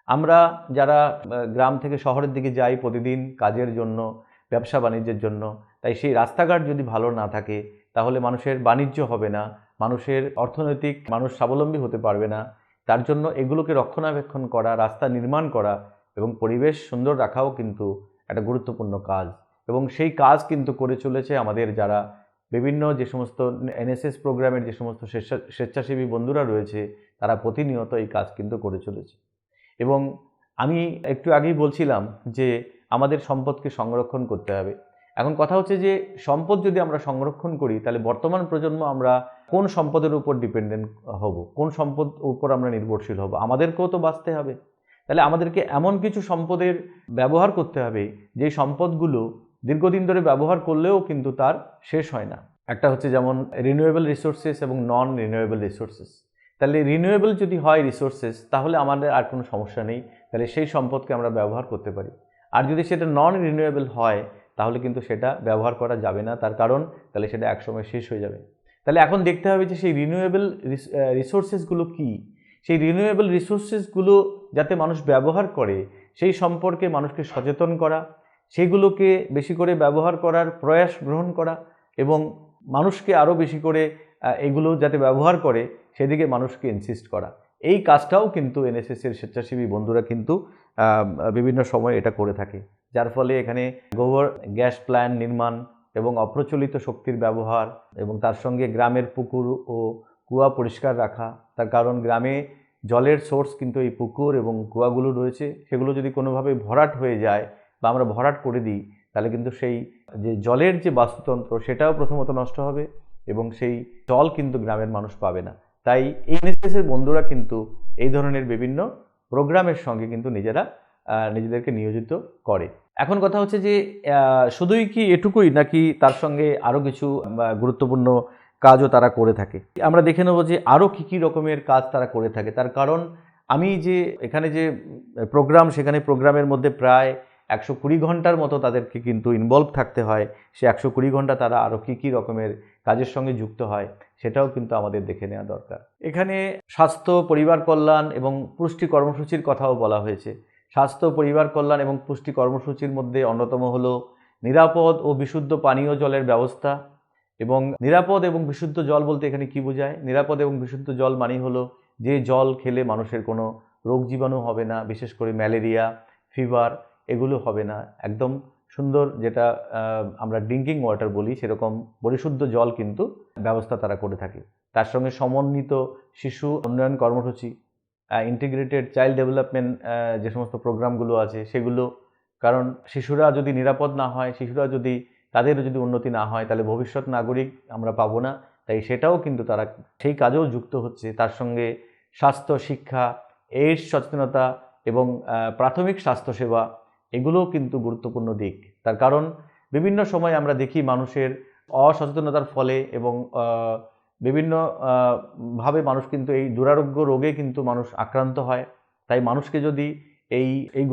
আমরা যারা গ্রাম থেকে শহরের দিকে যাই প্রতিদিন কাজের জন্য, ব্যবসা বাণিজ্যের জন্য, তাই সেই রাস্তাঘাট যদি ভালো না থাকে তাহলে মানুষের বাণিজ্য হবে না, মানুষের মানুষ স্বাবলম্বী হতে পারবে না। তার জন্য এগুলোকে রক্ষণাবেক্ষণ করা, রাস্তা নির্মাণ করা এবং পরিবেশ সুন্দর রাখাও কিন্তু একটা গুরুত্বপূর্ণ কাজ। এবং সেই কাজ কিন্তু করে চলেছে আমাদের যারা বিভিন্ন যে সমস্ত এনএসএস প্রোগ্রামের যে সমস্ত স্বেচ্ছাসেবী বন্ধুরা রয়েছে তারা প্রতিনিয়ত এই কাজ কিন্তু করে চলেছে। এবং আমি একটু আগেই বলছিলাম যে আমাদের সম্পদকে সংরক্ষণ করতে হবে। এখন কথা হচ্ছে যে সম্পদ যদি আমরা সংরক্ষণ করি তাহলে বর্তমান প্রজন্ম আমরা কোন সম্পদের উপর ডিপেন্ডেন্ট হব, কোন সম্পদ উপর আমরা নির্ভরশীল হব? আমাদেরকেও তো বাঁচতে হবে। তাহলে আমাদেরকে এমন কিছু সম্পদের ব্যবহার করতে হবে যে সম্পদগুলো দীর্ঘদিন ধরে ব্যবহার করলেও কিন্তু তার শেষ হয় না। একটা হচ্ছে যেমন রিনিউয়েবল রিসোর্সেস এবং নন রিনিউয়েবল রিসোর্সেস। তাহলে রিনিউয়েবল যদি হয় রিসোর্সেস তাহলে আমাদের আর কোনো সমস্যা নেই, তাহলে সেই সম্পদকে আমরা ব্যবহার করতে পারি। আর যদি সেটা নন রিনিউয়েবল হয় তাহলে কিন্তু সেটা ব্যবহার করা যাবে না, তার কারণ তাহলে সেটা একসময় শেষ হয়ে যাবে। তাহলে এখন দেখতে হবে যে সেই রিনিউয়েবল রিসোর্সেসগুলো কী, সেই রিনিউয়েবল রিসোর্সেসগুলো যাতে মানুষ ব্যবহার করে সেই সম্পর্কে মানুষকে সচেতন করা, সেগুলোকে বেশি করে ব্যবহার করার প্রয়াস গ্রহণ করা এবং মানুষকে আরও বেশি করে এগুলো যাতে ব্যবহার করে সেদিকে মানুষকে ইনসিস্ট করা। এই কাজটাও কিন্তু এনএসএসের স্বেচ্ছাসেবী বন্ধুরা কিন্তু বিভিন্ন সময় এটা করে থাকে, যার ফলে এখানে গোবর গ্যাস প্ল্যান্ট নির্মাণ এবং অপ্রচলিত শক্তির ব্যবহার এবং তার সঙ্গে গ্রামের পুকুর ও কুয়া পরিষ্কার রাখা। তার কারণ গ্রামে জলের সোর্স কিন্তু এই পুকুর এবং কুয়াগুলো রয়েছে, সেগুলো যদি কোনোভাবে ভরাট হয়ে যায় বা আমরা ভরাট করে দিই তাহলে কিন্তু সেই যে জলের যে বাস্তুতন্ত্র সেটাও প্রথমত নষ্ট হবে এবং সেই জল কিন্তু গ্রামের মানুষ পাবে না। তাই এনএসএসের বন্ধুরা কিন্তু এই ধরনের বিভিন্ন প্রোগ্রামের সঙ্গে কিন্তু নিজেদেরকে নিয়োজিত করে। এখন কথা হচ্ছে যে শুধুই কি এটুকুই নাকি তার সঙ্গে আরও কিছু গুরুত্বপূর্ণ কাজও তারা করে থাকে? আমরা দেখে নেব যে আরও কী কী রকমের কাজ তারা করে থাকে। তার কারণ আমি যে এখানে যে প্রোগ্রাম, সেখানে প্রোগ্রামের মধ্যে প্রায় 120 ঘন্টার মতো তাদেরকে কিন্তু ইনভলভ থাকতে হয়। সে 120 ঘন্টা তারা আরও কী কী রকমের কাজের সঙ্গে যুক্ত হয় সেটাও কিন্তু আমাদের দেখে নেওয়া দরকার। এখানে স্বাস্থ্য, পরিবার কল্যাণ এবং পুষ্টি কর্মসূচির কথাও বলা হয়েছে। স্বাস্থ্য, পরিবার কল্যাণ এবং পুষ্টি কর্মসূচির মধ্যে অন্যতম হলো নিরাপদ ও বিশুদ্ধ পানীয় জলের ব্যবস্থা। এবং নিরাপদ এবং বিশুদ্ধ জল বলতে এখানে কি বোঝায়? নিরাপদ এবং বিশুদ্ধ জল মানেই হলো যে জল খেলে মানুষের কোনো রোগ জীবাণু হবে না, বিশেষ করে ম্যালেরিয়া, ফিভার এগুলো হবে না। একদম সুন্দর, যেটা আমরা ড্রিঙ্কিং ওয়াটার বলি, সেরকম পরিশুদ্ধ জল কিন্তু ব্যবস্থা তারা করে থাকে। তার সঙ্গে সমন্বিত শিশু উন্নয়ন কর্মসূচি, ইন্টিগ্রেটেড চাইল্ড ডেভেলপমেন্ট যে সমস্ত প্রোগ্রামগুলো আছে সেগুলো, কারণ শিশুরা যদি নিরাপদ না হয়, শিশুরা যদি তাদেরও যদি উন্নতি না হয় তাহলে ভবিষ্যৎ নাগরিক আমরা পাবো না। তাই সেটাও কিন্তু তারা সেই কাজেও যুক্ত হচ্ছে। তার সঙ্গে স্বাস্থ্য, শিক্ষা, এইডস সচেতনতা এবং প্রাথমিক স্বাস্থ্যসেবা এগুলোও কিন্তু গুরুত্বপূর্ণ দিক। তার কারণ বিভিন্ন সময় আমরা দেখি মানুষের অসচেতনতার ফলে এবং বিভিন্ন ভাবে মানুষ কিন্তু এই দুরারোগ্য রোগে কিন্তু মানুষ আক্রান্ত হয়। তাই মানুষকে যদি এই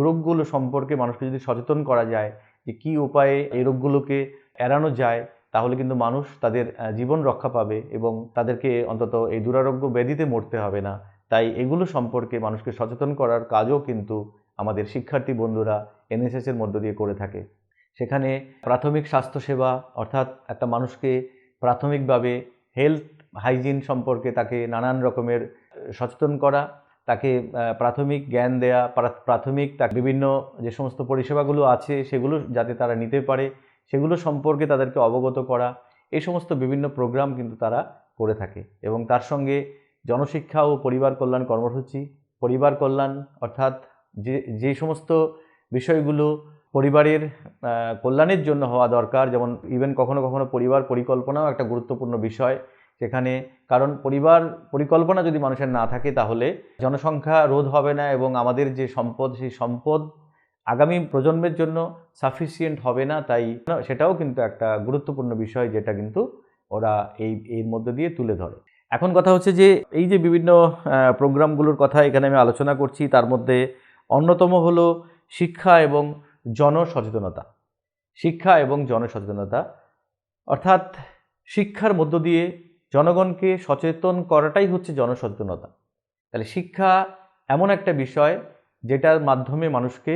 রোগগুলো সম্পর্কে মানুষকে যদি সচেতন করা যায় যে কী উপায়ে এই রোগগুলোকে এড়ানো যায়, তাহলে কিন্তু মানুষ তাদের জীবন রক্ষা পাবে এবং তাদেরকে অন্তত এই দুরারোগ্য ব্যাধিতে মরতে হবে না। তাই এগুলো সম্পর্কে মানুষকে সচেতন করার কাজও কিন্তু আমাদের শিক্ষার্থী বন্ধুরা এনএসএসের মধ্য দিয়ে করে থাকে। সেখানে প্রাথমিক স্বাস্থ্যসেবা অর্থাৎ একটা মানুষকে প্রাথমিকভাবে হেলথ হাইজিন সম্পর্কে তাকে নানান রকমের সচেতন করা, তাকে প্রাথমিক জ্ঞান দেয়া, প্রাথমিক তার বিভিন্ন যে সমস্ত পরিষেবাগুলো আছে সেগুলো যাতে তারা নিতে পারে সেগুলো সম্পর্কে তাদেরকে অবগত করা, এই সমস্ত বিভিন্ন প্রোগ্রাম কিন্তু তারা করে থাকে। এবং তার সঙ্গে জনশিক্ষা ও পরিবার কল্যাণ কর্মসূচি, পরিবার কল্যাণ অর্থাৎ যে সমস্ত বিষয়গুলো পরিবারের কল্যাণের জন্য হওয়া দরকার, যেমন ইভেন কখনো কখনো পরিবার পরিকল্পনাও একটা গুরুত্বপূর্ণ বিষয় সেখানে। কারণ পরিবার পরিকল্পনা যদি মানুষের না থাকে তাহলে জনসংখ্যা রোধ হবে না এবং আমাদের যে সম্পদ সেই সম্পদ আগামী প্রজন্মের জন্য সাফিসিয়েন্ট হবে না। তাই সেটাও কিন্তু একটা গুরুত্বপূর্ণ বিষয় যেটা কিন্তু ওরা এর মধ্যে দিয়ে তুলে ধরে। এখন কথা হচ্ছে যে এই যে বিভিন্ন প্রোগ্রামগুলোর কথা এখানে আমি আলোচনা করছি, তার মধ্যে অন্যতম হলো শিক্ষা এবং জনসচেতনতা। শিক্ষা এবং জনসচেতনতা অর্থাৎ শিক্ষার মধ্য দিয়ে জনগণকে সচেতন করাটাই হচ্ছে জনসচেতনতা। তাহলে শিক্ষা এমন একটা বিষয় যেটার মাধ্যমে মানুষকে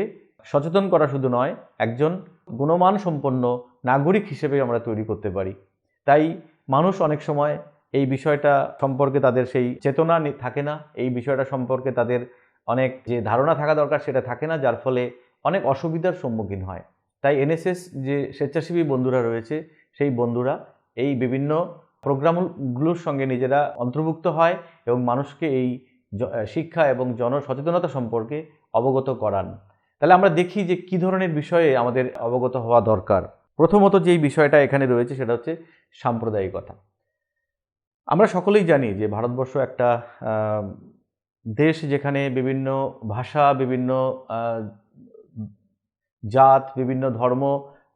সচেতন করা শুধু নয়, একজন গুণমান সম্পন্ন নাগরিক হিসেবে আমরা তৈরি করতে পারি। তাই মানুষ অনেক সময় এই বিষয়টা সম্পর্কে তাদের সেই চেতনা থাকে না, এই বিষয়টা সম্পর্কে তাদের অনেক যে ধারণা থাকা দরকার সেটা থাকে না, যার ফলে অনেক অসুবিধার সম্মুখীন হয়। তাই এনএসএস যে স্বেচ্ছাসেবী বন্ধুরা রয়েছে সেই বন্ধুরা এই বিভিন্ন প্রোগ্রামগুলোর সঙ্গে নিজেরা অন্তর্ভুক্ত হয় এবং মানুষকে এই শিক্ষা এবং জনসচেতনতা সম্পর্কে অবগত করান। তাহলে আমরা দেখি যে কী ধরনের বিষয়ে আমাদের অবগত হওয়া দরকার। প্রথমত যেই বিষয়টা এখানে রয়েছে সেটা হচ্ছে সাম্প্রদায়িকতা। আমরা সকলেই জানি যে ভারতবর্ষ একটা দেশ, যেখানে বিভিন্ন ভাষা, বিভিন্ন জাত, বিভিন্ন ধর্ম,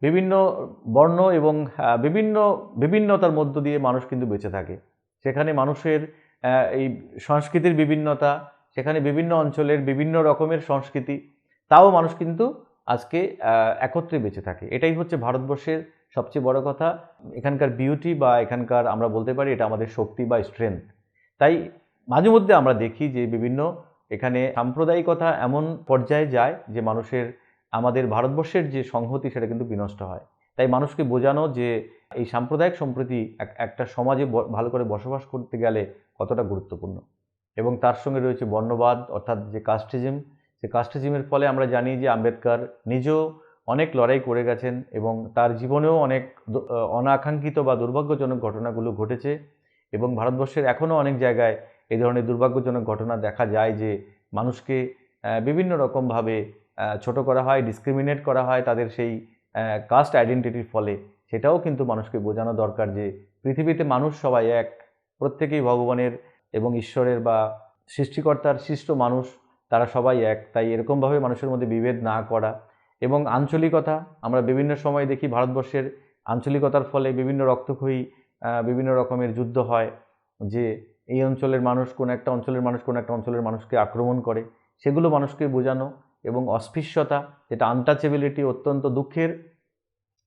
বিভিন্ন বর্ণ এবং বিভিন্নতার মধ্য দিয়ে মানুষ কিন্তু বেঁচে থাকে। সেখানে মানুষের এই সংস্কৃতির বিভিন্নতা, সেখানে বিভিন্ন অঞ্চলের বিভিন্ন রকমের সংস্কৃতি, তাও মানুষ কিন্তু আজকে একত্রে বেঁচে থাকে। এটাই হচ্ছে ভারতবর্ষের সবচেয়ে বড় কথা, এখানকার বিউটি, বা এখানকার আমরা বলতে পারি এটা আমাদের শক্তি বা স্ট্রেংথ। তাই মাঝে মধ্যে আমরা দেখি যে বিভিন্ন এখানে সাম্প্রদায়িকতা এমন পর্যায়ে যায় যে মানুষের, আমাদের ভারতবর্ষের যে সংহতি সেটা কিন্তু বিনষ্ট হয়। তাই মানুষকে বোঝানো যে এই সাম্প্রদায়িক সম্প্রীতি একটা সমাজে ভালো করে বসবাস করতে গেলে কতটা গুরুত্বপূর্ণ। এবং তার সঙ্গে রয়েছে বর্ণবাদ, অর্থাৎ যে কাস্টিজম। সে কাস্টিজমের ফলে আমরা জানি যে আম্বেদকর নিজেও অনেক লড়াই করে গেছেন এবং তার জীবনেও অনেক অনাকাঙ্ক্ষিত বা দুর্ভাগ্যজনক ঘটনাগুলো ঘটেছে। এবং ভারতবর্ষের এখনও অনেক জায়গায় এই ধরনের দুর্ভাগ্যজনক ঘটনা দেখা যায় যে মানুষকে বিভিন্ন রকমভাবে ছোট করা হয়, ডিসক্রিমিনেট করা হয় তাদের সেই কাস্ট আইডেন্টিটির ফলে। সেটাও কিন্তু মানুষকে বোঝানো দরকার যে পৃথিবীতে মানুষ সবাই এক, প্রত্যেকেই ভগবানের এবং ঈশ্বরের বা সৃষ্টিকর্তার সৃষ্ট মানুষ, তারা সবাই এক। তাই এরকমভাবে মানুষের মধ্যে বিভেদ না করা। এবং আঞ্চলিকতা, আমরা বিভিন্ন সময় দেখি ভারতবর্ষের আঞ্চলিকতার ফলে বিভিন্ন রক্তক্ষয়ী, বিভিন্ন রকমের যুদ্ধ হয়, যে এই অঞ্চলের মানুষ কোন একটা অঞ্চলের মানুষ কোন একটা অঞ্চলের মানুষকে আক্রমণ করে, সেগুলো মানুষকে বোঝানো। এবং অস্পৃশ্যতা, যেটা আনটাচেবিলিটি, অত্যন্ত দুঃখের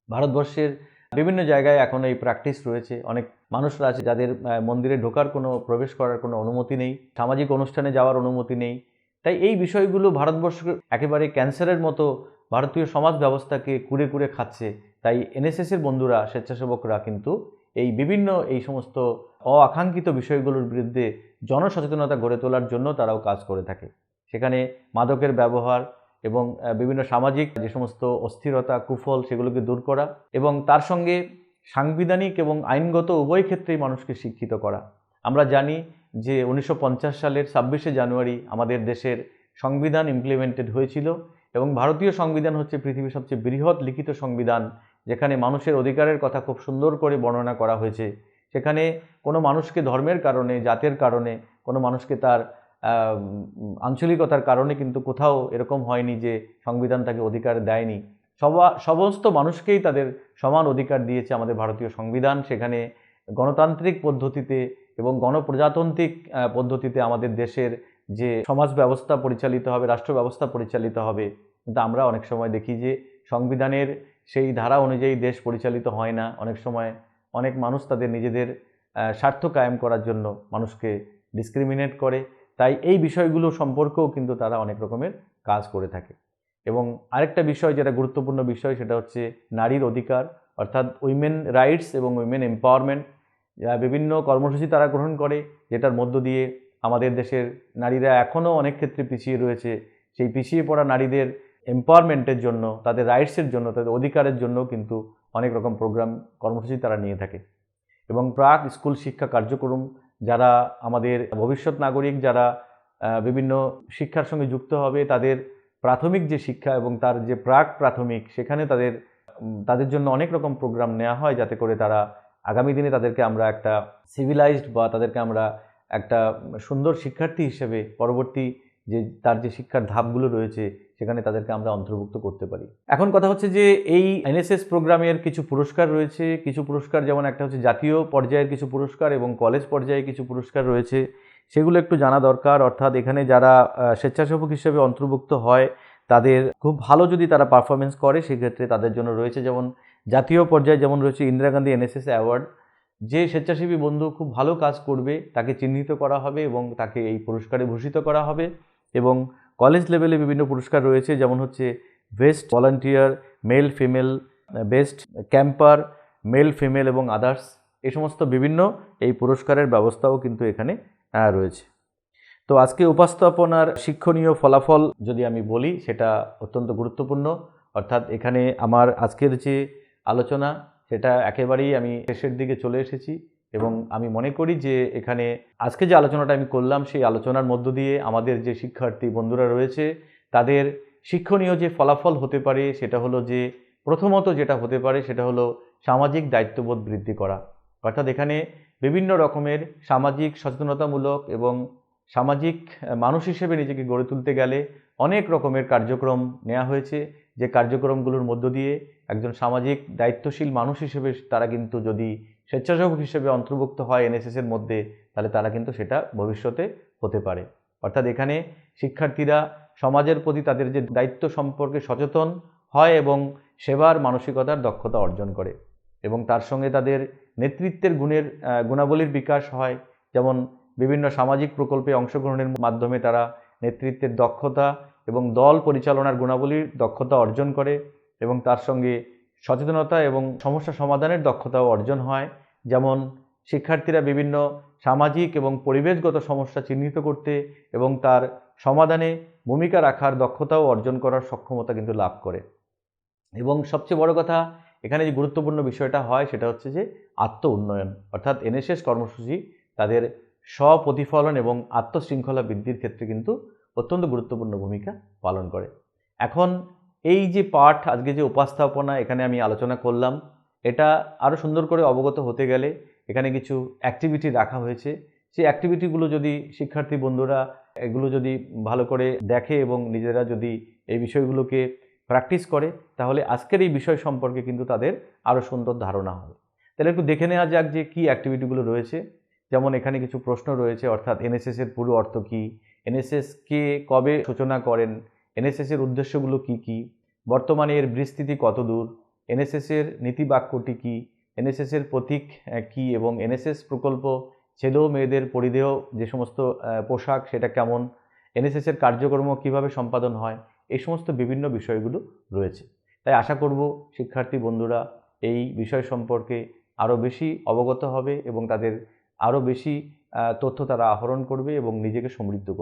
ভারতবর্ষের বিভিন্ন জায়গায় এখন এই প্র্যাকটিস রয়েছে। অনেক মানুষরা আছে যাদের মন্দিরে ঢোকার কোনো, প্রবেশ করার কোনো অনুমতি নেই, সামাজিক অনুষ্ঠানে যাওয়ার অনুমতি নেই। তাই এই বিষয়গুলো ভারতবর্ষ একেবারে ক্যান্সারের মতো ভারতীয় সমাজ ব্যবস্থাকে কুরে কুরে খাচ্ছে। তাই এনএসএসের বন্ধুরা, স্বেচ্ছাসেবকরা কিন্তু এই সমস্ত অআকাঙ্ক্ষিত বিষয়গুলোর বিরুদ্ধে জনসচেতনতা গড়ে তোলার জন্য তারাও কাজ করে থাকে। সেখানে মাদকের ব্যবহার এবং বিভিন্ন সামাজিক যে সমস্ত অস্থিরতা, কুফল, সেগুলোকে দূর করা, এবং তার সঙ্গে সাংবিধানিক এবং আইনগত উভয় ক্ষেত্রেই মানুষকে শিক্ষিত করা। আমরা জানি যে 1950 সালের 26শে জানুয়ারি আমাদের দেশের সংবিধান ইমপ্লিমেন্টেড হয়েছিল, এবং ভারতীয় সংবিধান হচ্ছে পৃথিবীর সবচেয়ে বৃহৎ লিখিত সংবিধান, যেখানে মানুষের অধিকারের কথা খুব সুন্দর করে বর্ণনা করা হয়েছে। সেখানে কোনো মানুষকে ধর্মের কারণে, জাতের কারণে, কোনো মানুষকে তার আঞ্চলিকতার কারণে কিন্তু কোথাও এরকম হয়নি যে সংবিধান তাকে অধিকার দেয়নি। সমস্ত মানুষকেই তাদের সমান অধিকার দিয়েছে আমাদের ভারতীয় সংবিধান। সেখানে গণতান্ত্রিক পদ্ধতিতে এবং গণপ্রজাতান্ত্রিক পদ্ধতিতে আমাদের দেশের যে সমাজ ব্যবস্থা পরিচালিত হবে, রাষ্ট্র ব্যবস্থা পরিচালিত হবে। কিন্তু আমরা অনেক সময় দেখি যে সংবিধানের সেই ধারা অনুযায়ী দেশ পরিচালিত হয় না। অনেক সময় অনেক মানুষ তাদের নিজেদের স্বার্থ কায়েম করার জন্য মানুষকে ডিসক্রিমিনেট করে। তাই এই বিষয়গুলো সম্পর্কেও কিন্তু তারা অনেক রকমের কাজ করে থাকে। এবং আরেকটা বিষয় যেটা গুরুত্বপূর্ণ বিষয়, সেটা হচ্ছে নারীর অধিকার, অর্থাৎ উইমেন রাইটস এবং উইমেন এম্পাওয়ারমেন্ট। বিভিন্ন কর্মসূচি তারা গ্রহণ করে, যেটার মধ্য দিয়ে আমাদের দেশের নারীরা এখনও অনেক ক্ষেত্রে পিছিয়ে রয়েছে। সেই পিছিয়ে পড়া নারীদের এম্পাওয়ারমেন্টের জন্য, তাদের রাইটসের জন্য, তাদের অধিকারের জন্য কিন্তু অনেক রকম প্রোগ্রাম, কর্মসূচি তারা নিয়ে থাকে। এবং প্রাক স্কুল শিক্ষা কার্যক্রম, যারা আমাদের ভবিষ্যৎ নাগরিক, যারা বিভিন্ন শিক্ষার সঙ্গে যুক্ত হবে, তাদের প্রাথমিক যে শিক্ষা এবং তার যে প্রাক প্রাথমিক, সেখানে তাদের জন্য অনেক রকম প্রোগ্রাম নেওয়া হয়, যাতে করে তারা আগামী দিনে তাদেরকে আমরা একটা সিভিলাইজড, বা তাদেরকে আমরা একটা সুন্দর শিক্ষার্থী হিসেবে পরবর্তী যে তার যে শিক্ষার ধাপগুলো রয়েছে সেখানে তাদেরকে আমরা অন্তর্ভুক্ত করতে পারি। এখন কথা হচ্ছে যে এই এনএসএস প্রোগ্রামের কিছু পুরস্কার রয়েছে। কিছু পুরস্কার, যেমন একটা হচ্ছে জাতীয় পর্যায়ের কিছু পুরস্কার এবং কলেজ পর্যায়ে কিছু পুরস্কার রয়েছে, সেগুলো একটু জানা দরকার। অর্থাৎ এখানে যারা স্বেচ্ছাসেবক হিসেবে অন্তর্ভুক্ত হয়, তাদের খুব ভালো যদি তারা পারফরমেন্স করে, সেক্ষেত্রে তাদের জন্য রয়েছে যেমন জাতীয় পর্যায়ে যেমন রয়েছে ইন্দিরা গান্ধী এনএসএস অ্যাওয়ার্ড। যে স্বেচ্ছাসেবী বন্ধু খুব ভালো কাজ করবে তাকে চিহ্নিত করা হবে এবং তাকে এই পুরস্কারে ভূষিত করা হবে। এবং কলেজ লেভেলে বিভিন্ন পুরস্কার রয়েছে, যেমন হচ্ছে best volunteer, male female, best camper, male female এবং আদার্স। এই সমস্ত বিভিন্ন এই পুরস্কারের ব্যবস্থাও কিন্তু এখানে রয়েছে। তো আজকে উপস্থাপনার শিক্ষণীয় ফলাফল যদি আমি বলি, সেটা অত্যন্ত গুরুত্বপূর্ণ। অর্থাৎ এখানে আমার আজকের যে আলোচনা, সেটা একেবারেই আমি শেষের দিকে চলে এসেছি, এবং আমি মনে করি যে এখানে আজকে যে আলোচনাটা আমি করলাম, সেই আলোচনার মধ্য দিয়ে আমাদের যে শিক্ষার্থী বন্ধুরা রয়েছে, তাদের শিক্ষণীয় যে ফলাফল হতে পারে সেটা হলো যে প্রথমত যেটা হতে পারে সেটা হলো সামাজিক দায়িত্ববোধ বৃদ্ধি করা, অর্থাৎ এখানে বিভিন্ন রকমের সামাজিক সচেতনতামূলক এবং সামাজিক মানুষ হিসেবে নিজেকে গড়ে তুলতে গেলে অনেক রকমের কার্যক্রম নেওয়া হয়েছে, যে কার্যক্রমগুলোর মধ্য দিয়ে একজন সামাজিক দায়িত্বশীল মানুষ হিসেবে তারা কিন্তু যদি স্বেচ্ছাসেবক হিসেবে অন্তর্ভুক্ত হয় এনএসএসের মধ্যে, তাহলে তারা কিন্তু সেটা ভবিষ্যতে হতে পারে। অর্থাৎ এখানে শিক্ষার্থীরা সমাজের প্রতি তাদের যে দায়িত্ব সম্পর্কে সচেতন হয় এবং সেবার মানসিকতার দক্ষতা অর্জন করে, এবং তার সঙ্গে তাদের নেতৃত্বের গুণাবলীর বিকাশ হয়। যেমন বিভিন্ন সামাজিক প্রকল্পে অংশগ্রহণের মাধ্যমে তারা নেতৃত্বের দক্ষতা এবং দল পরিচালনার গুণাবলীর দক্ষতা অর্জন করে, এবং তার সঙ্গে সচেতনতা এবং সমস্যা সমাধানের দক্ষতাও অর্জন হয়। যেমন শিক্ষার্থীরা বিভিন্ন সামাজিক এবং পরিবেশগত সমস্যা চিহ্নিত করতে এবং তার সমাধানে ভূমিকা রাখার দক্ষতাও অর্জন করার সক্ষমতা কিন্তু লাভ করে। এবং সবচেয়ে বড় কথা, এখানে যে গুরুত্বপূর্ণ বিষয়টা হয় সেটা হচ্ছে যে আত্ম উন্নয়ন, অর্থাৎ এনএসএস কর্মসূচি তাদের স্বপ্রতিফলন এবং আত্মশৃঙ্খলা বৃদ্ধির ক্ষেত্রে কিন্তু অত্যন্ত গুরুত্বপূর্ণ ভূমিকা পালন করে। এখন এই যে পাঠ, আজকে যে উপস্থাপনা এখানে আমি আলোচনা করলাম, এটা আরও সুন্দর করে অবগত হতে গেলে এখানে কিছু অ্যাক্টিভিটি রাখা হয়েছে। সেই অ্যাক্টিভিটিগুলো যদি শিক্ষার্থী বন্ধুরা এগুলো যদি ভালো করে দেখে এবং নিজেরা যদি এই বিষয়গুলোকে প্র্যাকটিস করে, তাহলে আজকের এই বিষয় সম্পর্কে কিন্তু তাদের আরও সুন্দর ধারণা হবে। তাহলে একটু দেখে নেওয়া যাক যে কী অ্যাক্টিভিটিগুলো রয়েছে। যেমন এখানে কিছু প্রশ্ন রয়েছে, অর্থাৎ এনএসএসের পুরো অর্থ কী, এনএসএসকে কবে সূচনা করেন, এনএসএসের উদ্দেশ্যগুলো কী কী, বর্তমানে এর বিস্তৃতি কত দূর, এনএসএসের নীতিবাক্যটি কী, এনএসএসের প্রতীক কী, এবং এনএসএস প্রকল্প ছেলে ও মেয়েদের পরিধেয় যে সমস্ত পোশাক সেটা কেমন, এনএসএসের কার্যক্রম কীভাবে সম্পাদন হয়, এই সমস্ত বিভিন্ন বিষয়গুলো রয়েছে। তাই আশা করব শিক্ষার্থী বন্ধুরা এই বিষয় সম্পর্কে আরও বেশি অবগত হবে এবং তাদের আরও বেশি তথ্য তারা আহরণ করবে এবং নিজেকে সমৃদ্ধ করবে।